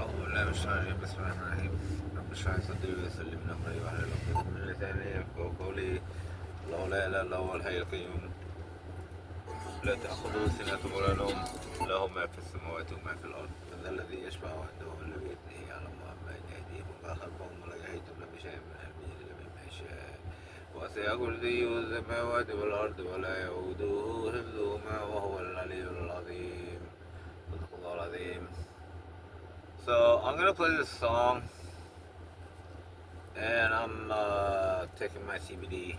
أعوذ بالله من الشيطان الرجيم بسم الله الرحمن الرحيم رب اشرح لي صدري ويسر لي من أمري واحلل عقدة من لساني يفقهوا قولي الله لا إله إلا هو الحي القيوم لا تأخذه سنة ولا نوم له ما في السماوات وما في الأرض من ذا الذي يشفع عنده إلا بإذنه يعلم ما بين أيديهم وما خلفهم ولا يحيطون بشيء من علمه إلا بما يشاء وسع كرسيه السماوات والأرض ولا يؤوده حفظهما وهو العلي العظيم صدق الله العظيم. So I'm gonna play this song, and I'm taking my CBD.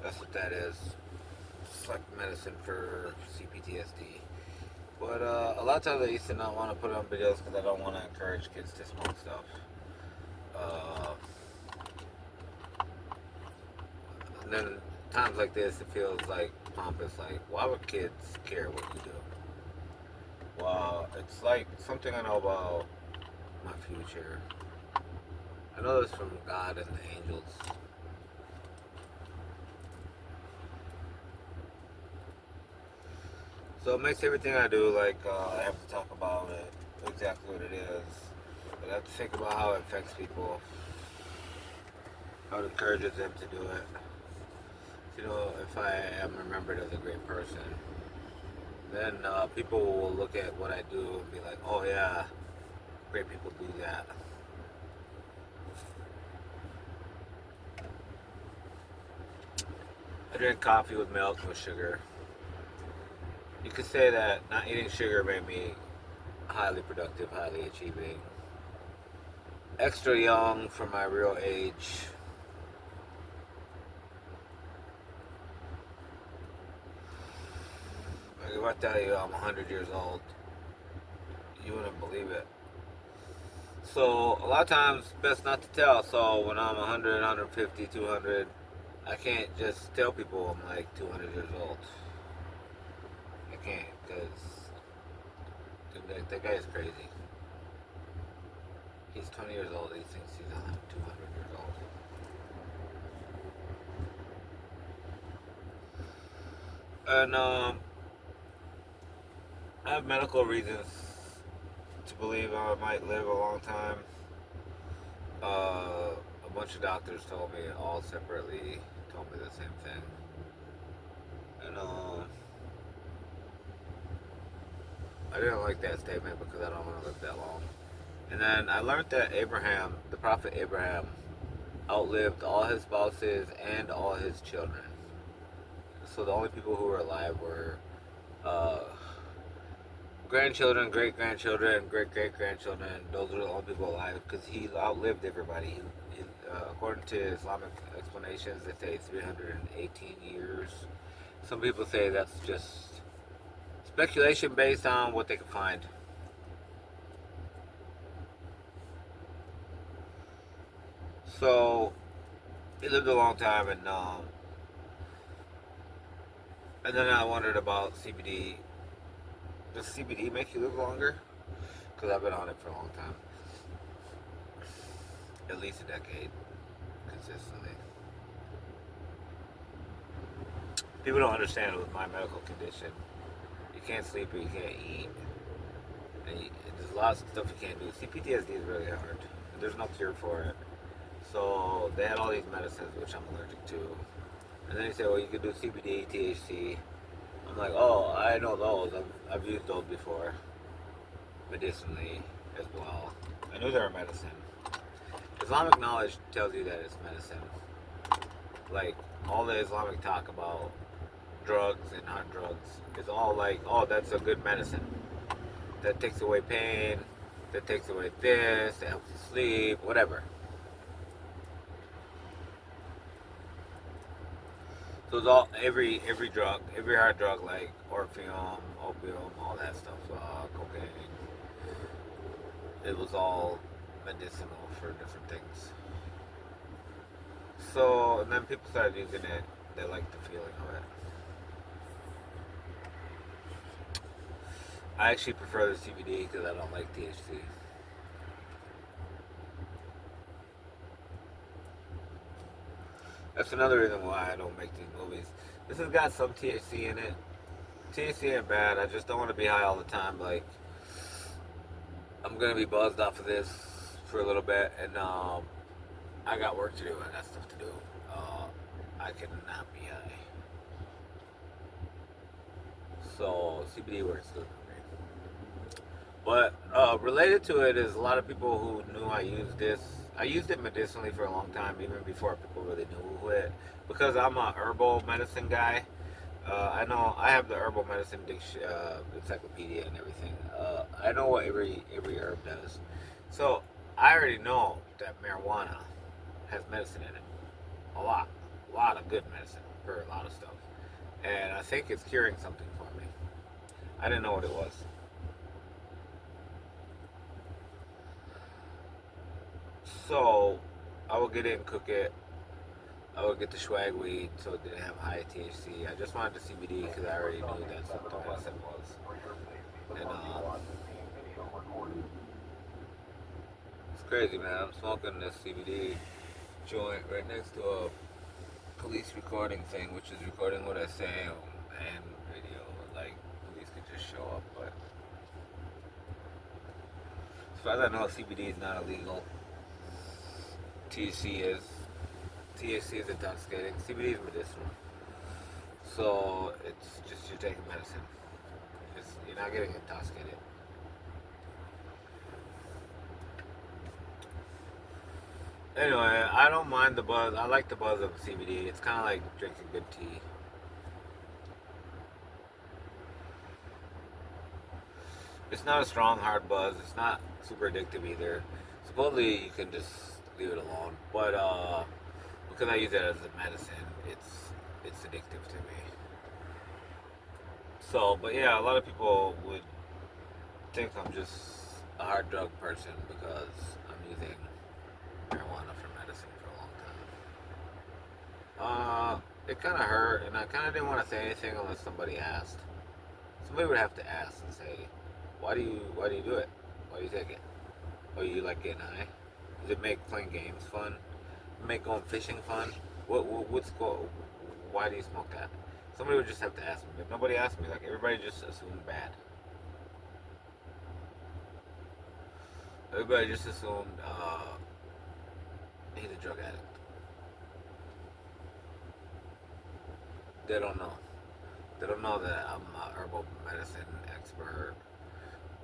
That's what that is. It's like medicine for CPTSD. But a lot of times I used to not want to put it on videos because I don't want to encourage kids to smoke stuff. Uh, and then times like this, it feels like pompous. Like, why would kids care what you do? Well, it's like something I know about my future. I know this from God and the angels. So it makes everything I do like I have to talk about it, exactly what it is. But I have to think about how it affects people, how it encourages them to do it. You know, if I am remembered as a great person, then people will look at what I do and be like, oh yeah, great people do that. I drink coffee with milk, with sugar. You could say that not eating sugar made me highly productive, highly achieving, extra young for my real age. Like if I tell you I'm 100 years old, you wouldn't believe it. So a lot of times, best not to tell. So when I'm 100, 150, 200, I can't just tell people I'm like 200 years old. I can't because that guy is crazy. He's 20 years old. He thinks he's 200 years old. And I have medical reasons to believe I might live a long time. A bunch of doctors told me all separately told me the same thing. And I didn't like that statement because I don't want to live that long. And then I learned that Abraham, the prophet Abraham, outlived all his spouses and all his children. So the only people who were alive were uh, grandchildren, great grandchildren, great great grandchildren. Those were the only people alive because he outlived everybody. According to Islamic explanations, they say 318 years. Some people say that's just speculation based on what they can find. So he lived a long time, and then I wondered about CBD. Does CBD make you live longer? Because I've been on it for a long time, at least a decade, consistently. People don't understand it with my medical condition. You can't sleep or you can't eat, and there's lots of stuff you can't do. CPTSD is really hard. There's no cure for it. So they had all these medicines which I'm allergic to, and then they say, well, you could do CBD, THC. I'm like, oh, I know those. I've used those before, medicinally as well. I knew they were medicine. Islamic knowledge tells you that it's medicine. Like all the Islamic talk about drugs and hard drugs is all like, oh, that's a good medicine. That takes away pain. That takes away this. That helps you sleep. Whatever. So it's all every drug, every hard drug like orpheum, opium, all that stuff, cocaine. It was all medicinal for different things. So and then people started using it. They liked the feeling of it. I actually prefer the CBD because I don't like THC. That's another reason why I don't make these movies. This has got some THC in it, THC ain't bad. I just don't want to be high all the time. Like, I'm gonna be buzzed off of this for a little bit, and I got work to do. I got stuff to do. I cannot be high. So CBD works good for me. But related to it is a lot of people who knew I used this. I used it medicinally for a long time, even before people really knew it. Because I'm a herbal medicine guy. I know I have the herbal medicine encyclopedia and everything. I know what every herb does. So I already know that marijuana has medicine in it. A lot of good medicine for a lot of stuff. And I think it's curing something for me. I didn't know what it was. So I will get it and cook it. I would get the swag weed so it didn't have high THC. I just wanted the CBD because I already knew that's what the medicine was. And it's crazy, man. I'm smoking this CBD joint right next to a police recording thing, which is recording what I say and video. Like, police could just show up. But as far as I know, CBD is not illegal. THC is. THC is intoxicating. CBD is medicinal. So it's just you're taking medicine. You're not getting intoxicated. Anyway, I don't mind the buzz. I like the buzz of CBD. It's kind of like drinking good tea. It's not a strong, hard buzz. It's not super addictive either. Supposedly, you can just leave it alone. But because I use it as a medicine, it's addictive to me. So, but yeah, a lot of people would think I'm just a hard drug person because I'm using marijuana for medicine for a long time. It kind of hurt, and I kind of didn't want to say anything unless somebody asked. Somebody would have to ask and say, why do you do it? Why do you take it? Oh, you like getting high? Does it make playing games fun? Make going fishing fun? What's go? Why do you smoke that? Somebody would just have to ask me. If nobody asked me, like everybody just assumed bad. Everybody just assumed he's a drug addict. They don't know. They don't know that I'm a herbal medicine expert.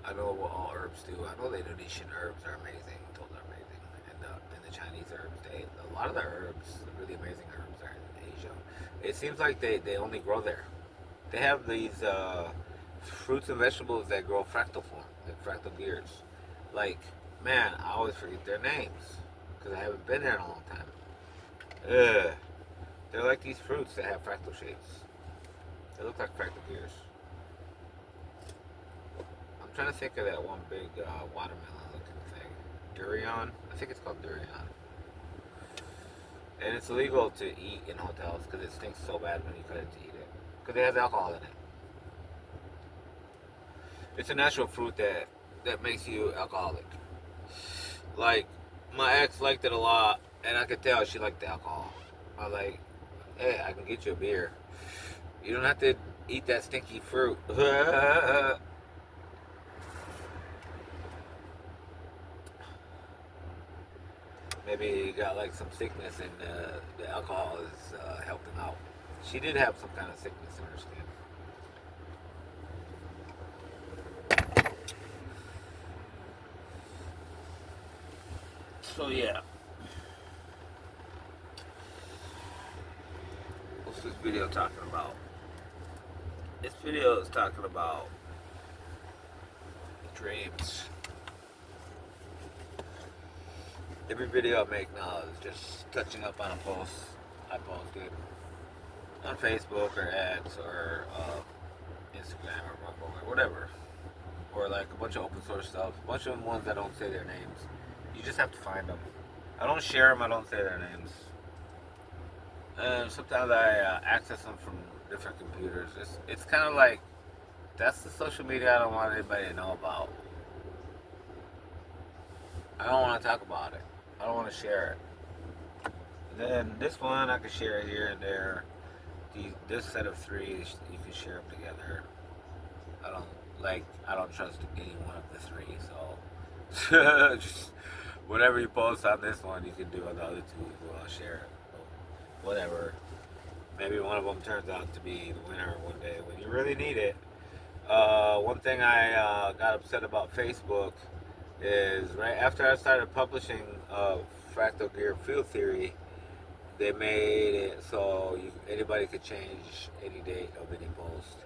I know what all herbs do. I know the Indonesian herbs are amazing. Those are amazing, and the Chinese herbs. A lot of the herbs, the really amazing herbs, are in Asia. It seems like they only grow there. They have these fruits and vegetables that grow fractal form, like fractal gears. Like, man, I always forget their names because I haven't been there in a long time. Ugh. They're like these fruits that have fractal shapes. They look like fractal gears. I'm trying to think of that one big watermelon looking thing. Durian? I think it's called durian. And it's illegal to eat in hotels because it stinks so bad when you cut it to eat it. Because it has alcohol in it. It's a natural fruit that makes you alcoholic. Like, my ex liked it a lot, and I could tell she liked the alcohol. I was like, hey, I can get you a beer. You don't have to eat that stinky fruit. Maybe you got like some sickness and the alcohol is helping out. She did have some kind of sickness in her skin. So yeah, what's this video talking about? This video is talking about dreams. Every video I make now is just touching up on a post I posted on Facebook or X or Instagram or Rumble or whatever. Or like a bunch of open source stuff. A bunch of ones that don't say their names. You just have to find them. I don't share them, I don't say their names. And sometimes I access them from different computers. It's kind of like, that's the social media I don't want anybody to know about. I don't want to talk about it. I don't want to share it. Then this one I can share here and there. This set of three, you can share them together. Like, I don't trust any one of the three, so just whatever you post on this one, you can do on the other two as well. Share it, whatever. Maybe one of them turns out to be the winner one day when you really need it. One thing I got upset about Facebook is right after I started publishing fractal gear field theory, they made it so anybody could change any date of any post,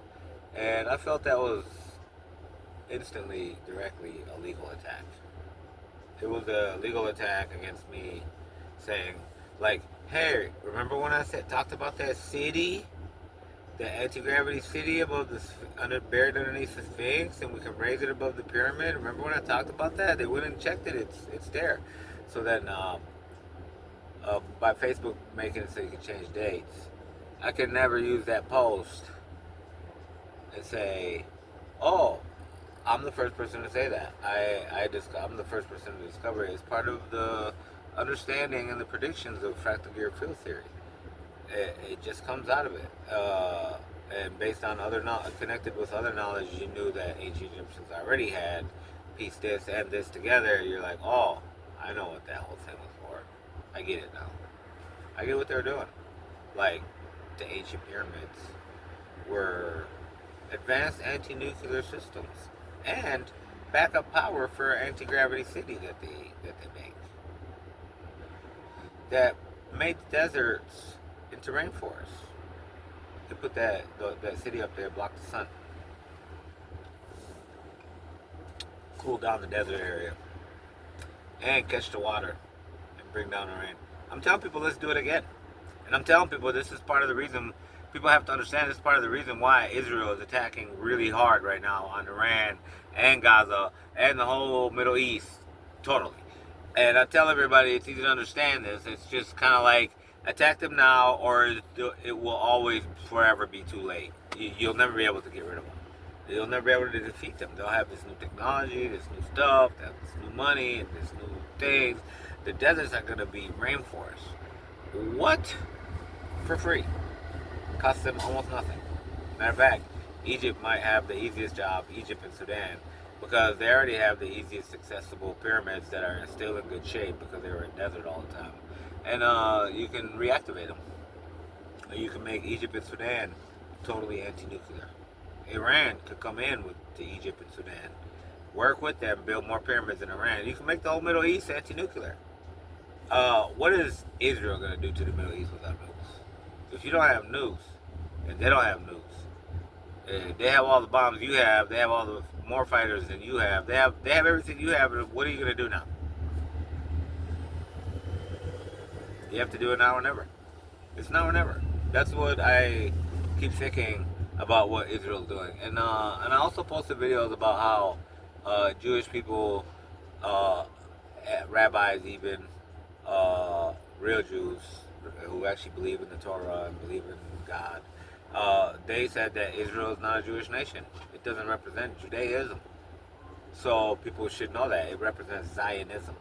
and I felt that was instantly, directly a legal attack. It was a legal attack against me, saying like, "Hey, remember when I said talked about that city, the anti-gravity city above buried underneath the Sphinx, and we can raise it above the pyramid? Remember when I talked about that? They went and checked it. It's there." So then, by Facebook making it so you can change dates, I could never use that post and say, "Oh, I'm the first person to say that. I'm the first person to discover it. It's part of the understanding and the predictions of fractal gear field theory. It just comes out of it. And based on connected with other knowledge, you knew that ancient Egyptians already had pieced this and this together. You're like, oh, I know what that whole thing was for. I get it now. I get what they're doing. Like, the ancient pyramids were advanced anti-nuclear systems and backup power for anti-gravity city that they make, that made the deserts into rainforests. They put that city up there, block the sun, cool down the desert area, and catch the water and bring down the rain. I'm telling people, let's do it again. And I'm telling people, this is part of the reason. People have to understand this is part of the reason why Israel is attacking really hard right now on Iran and Gaza and the whole Middle East, totally. And I tell everybody it's easy to understand this. It's just kind of like, attack them now, or it will always forever be too late. You'll never be able to get rid of them. You'll never be able to defeat them. They'll have this new technology, this new stuff, this new money, and this new things. The deserts are going to be rainforests. What? For free. Costs them almost nothing. Matter of fact, Egypt might have the easiest job, Egypt and Sudan, because they already have the easiest accessible pyramids that are still in good shape because they were in desert all the time. And you can reactivate them. You can make Egypt and Sudan totally anti-nuclear. Iran could come in to Egypt and Sudan, work with them, build more pyramids in Iran. You can make the whole Middle East anti-nuclear. What is Israel going to do to the Middle East without nukes? If you don't have nukes, and they don't have nukes, they have all the bombs you have, they have all the more fighters than you have, they have everything you have. What are you going to do now? You have to do it now or never. It's now or never. That's what I keep thinking about what Israel's doing. And I also posted videos about how Jewish people, rabbis even, real Jews who actually believe in the Torah and believe in God, they said that Israel is not a Jewish nation. It doesn't represent Judaism. So people should know that. It represents Zionism.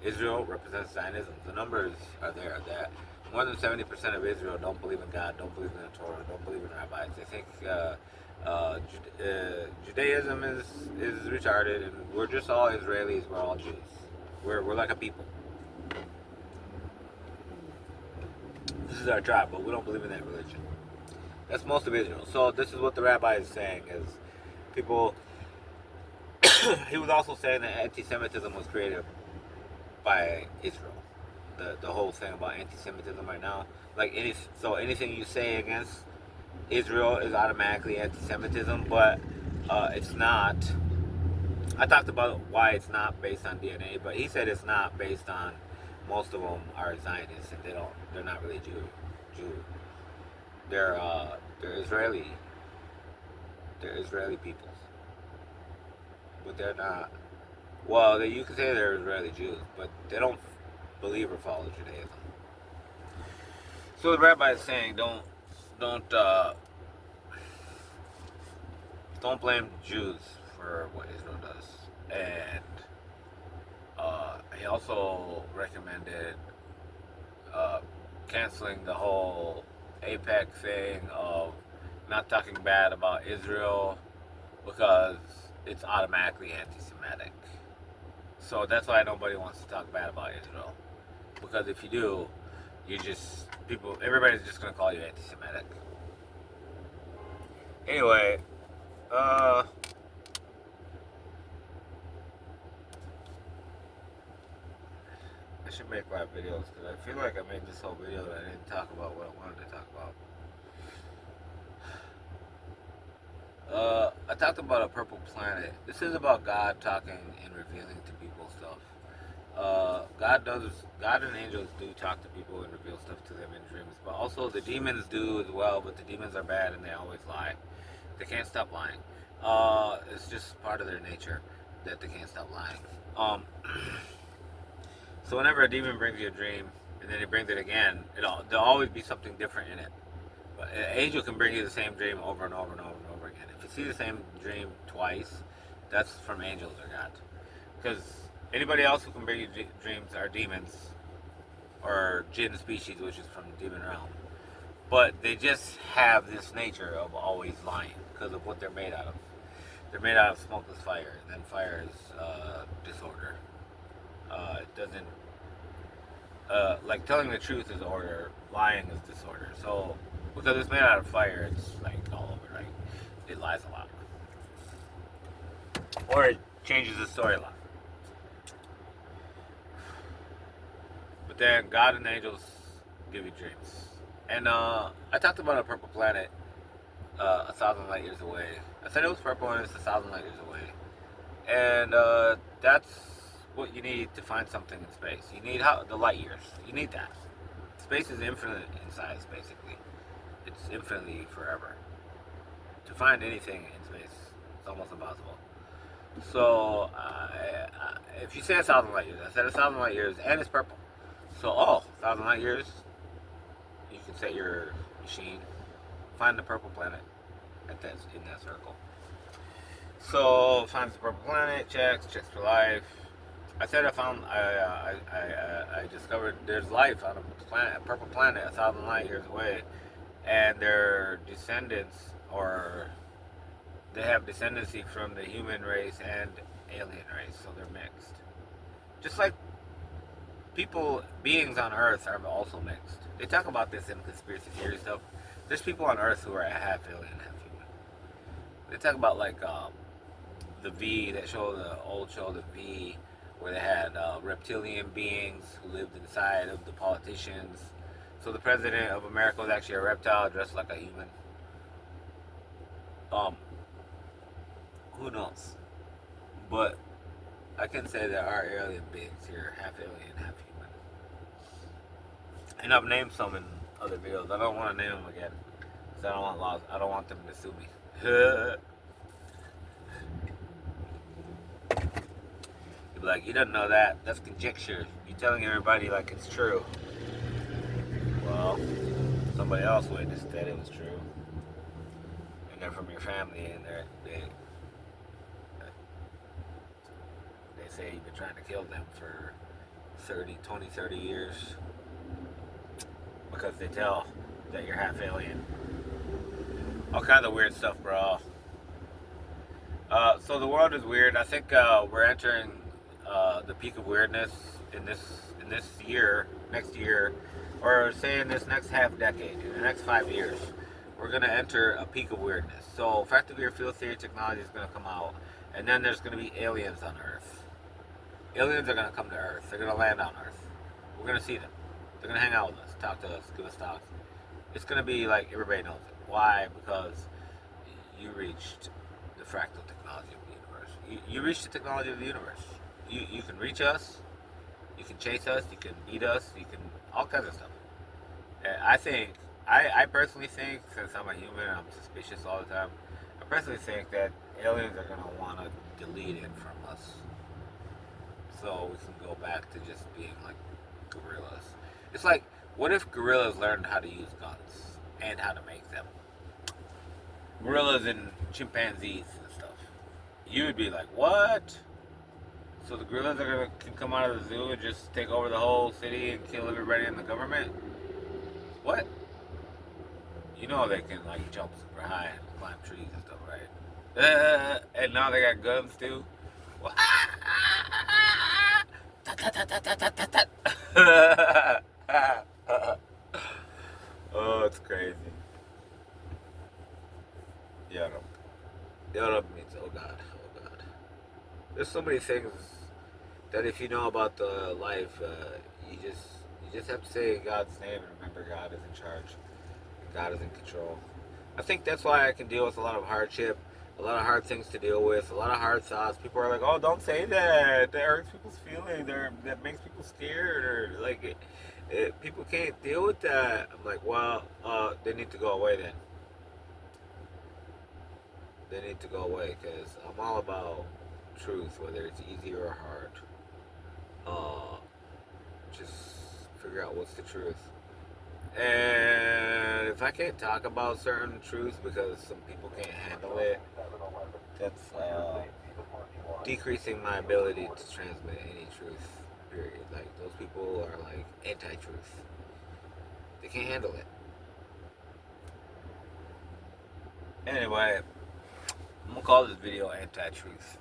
Israel represents Zionism. The numbers are there that more than 70% of Israel don't believe in God, don't believe in the Torah, don't believe in rabbis. They think Judaism is retarded, and we're just all Israelis. We're all Jews. We're like a people. This is our tribe, but we don't believe in that religion. That's most of Israel. So this is what the rabbi is saying: is people. He was also saying that anti-Semitism was created by Israel. The whole thing about anti-Semitism right now, like anything you say against Israel is automatically anti-Semitism, but it's not. I talked about why it's not based on DNA, but he said it's not based on. Most of them are Zionists, and they're not really Jew. They're Israeli. They're Israeli peoples, but they're not. Well, you could say they're Israeli Jews, but they don't believe or follow Judaism. So the rabbi is saying, don't blame Jews for what Israel does, and he also recommended canceling the whole APEC thing of not talking bad about Israel because it's automatically anti-Semitic. So that's why nobody wants to talk bad about Israel. Because if you do, everybody's just gonna call you anti-Semitic. Anyway, uh, I should make live videos because I feel like I made this whole video and I didn't talk about what I wanted to talk about. I talked about a purple planet. This is about God talking and revealing to people stuff. God and angels do talk to people and reveal stuff to them in dreams, but also the demons do as well. But the demons are bad and they always lie. They can't stop lying. It's just part of their nature that they can't stop lying. So whenever a demon brings you a dream and then he brings it again, there'll always be something different in it. But an angel can bring you the same dream over and over and over and over again. If you see the same dream twice, that's from angels or God. Because anybody else who can bring you dreams are demons or jinn species, which is from the demon realm. But they just have this nature of always lying because of what they're made out of. They're made out of smokeless fire, and then fire is disorder. It doesn't like telling the truth is order, lying is disorder. So because it's made out of fire, it's like all over. Like it lies a lot, or it changes the story a lot. But then God and angels give you dreams. And I talked about a purple planet 1,000 light years away. I said it was purple and it's 1,000 light years away. And that's what you need to find something in space. You need the light years. You need that. Space is infinite in size, basically. It's infinitely forever. To find anything in space, it's almost impossible. So if you say 1,000 light years, I said 1,000 light years, and it's purple. So 1,000 light years, you can set your machine, find the purple planet in that circle. So finds the purple planet, checks for life. I said I discovered there's life on a purple planet 1,000 light years away, and their descendants, or they have descendancy from the human race and alien race, so they're mixed. Just like beings on Earth are also mixed. They talk about this in conspiracy theory stuff. There's people on Earth who are half alien, half human. They talk about like the V, the old show, the V, where they had reptilian beings who lived inside of the politicians. So the president of America was actually a reptile dressed like a human. Who knows? But I can say there are alien beings here, half alien, half human. And I've named some in other videos. I don't want to name them again because I don't want them to sue me. You'd be like, you don't know that. That's conjecture. You're telling everybody like it's true. Well, somebody else witnessed that it was true. And they're from your family, and they say you've been trying to kill them for 30 years because they tell that you're half alien. All kinds of weird stuff, bro. So the world is weird. I think we're entering the peak of weirdness in this year, next year, or say in this next half decade, in the next 5 years, we're gonna enter a peak of weirdness. So fractal gear field theory technology is gonna come out, and then there's gonna be aliens on Earth. Aliens are gonna come to Earth. They're gonna land on Earth. We're gonna see them. They're gonna hang out with us, talk to us, give us talks. It's gonna be like everybody knows it. Why? Because you reached the fractal technology of the universe. You reached the technology of the universe. You can reach us. You can chase us. You can beat us. You can all kinds of stuff. And I personally think, since I'm a human, I'm suspicious all the time. I personally think that aliens are gonna want to delete it from us, so we can go back to just being like gorillas. It's like, what if gorillas learned how to use guns and how to make them? Gorillas and chimpanzees and stuff. You would be like, what? So the gorillas can come out of the zoo and just take over the whole city and kill everybody in the government? What? You know they can like jump super high and climb trees and stuff, right? And now they got guns too. Well, oh, it's crazy. Europe. Europe means oh god, oh god. There's so many things that if you know about the life, you just have to say God's name and remember God is in charge. God is in control. I think that's why I can deal with a lot of hardship, a lot of hard things to deal with, a lot of hard thoughts. People are like, "Oh, don't say that. That hurts people's feelings. Or that makes people scared." Or like, people can't deal with that. I'm like, well, they need to go away then. They need to go away because I'm all about truth, whether it's easy or hard. Uh, just figure out what's the truth. And if I can't talk about certain truths because some people can't handle it, that's decreasing my ability to transmit any truth. Period. Like those people are like anti-truth. They can't handle it. Anyway, I'm gonna call this video anti-truth.